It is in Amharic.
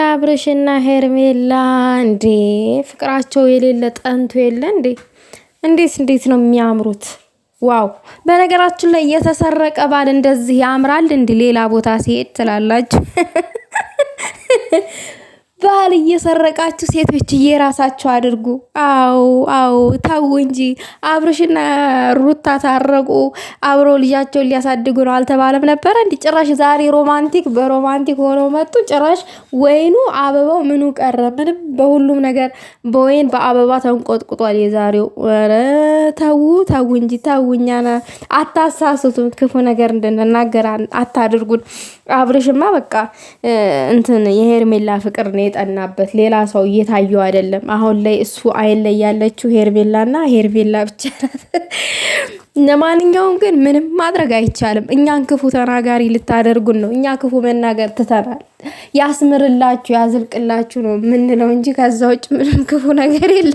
አብርሽና ሄርሜላ እንዴ ፍቅራቸው የሌለ ጠንቶ የለ እንዴ! እንዴት ነው የሚያምሩት! ዋው! በነገራችን ላይ የተሰረቀ ባል እንደዚህ ያምራል እንዴ? ሌላ ቦታ ሲሄድ ትላላችሁ። ባል እየሰረቃችሁ ሴቶች እየራሳችሁ አድርጉ። አዎ ታው እንጂ አብርሽና ሩታ ታረቁ፣ አብሮ ልጃቸውን ሊያሳድጉ ነው አልተባለም ነበር እንዴ? ጭራሽ ዛሬ በሮማንቲክ ሆኖ መጡ። ጭራሽ ወይኑ አበባው ምኑ ቀረ? ምንም በሁሉም ነገር በወይን በአበባ ተንቆጥቁጧል የዛሬው። ኧረ ታው እንጂ እኛና አታሳስቱን፣ ክፉ ነገር እንድንናገር አታድርጉን። አብርሽማ በቃ እንትን የሄርሜላ ፍቅር ነው የጠናበት፣ ሌላ ሰው እየታየው አይደለም። አሁን ላይ እሱ አይን ላይ ያለችው ሄርሜላና ሄርሜላ ብቻ ናት። ለማንኛውም ግን ምንም ማድረግ አይቻልም። እኛን ክፉ ተናጋሪ ልታደርጉን ነው። እኛ ክፉ መናገር ትተናል። ያስምርላችሁ ያዝልቅላችሁ ነው ምንለው እንጂ ከዛ ውጭ ምንም ክፉ ነገር የለም።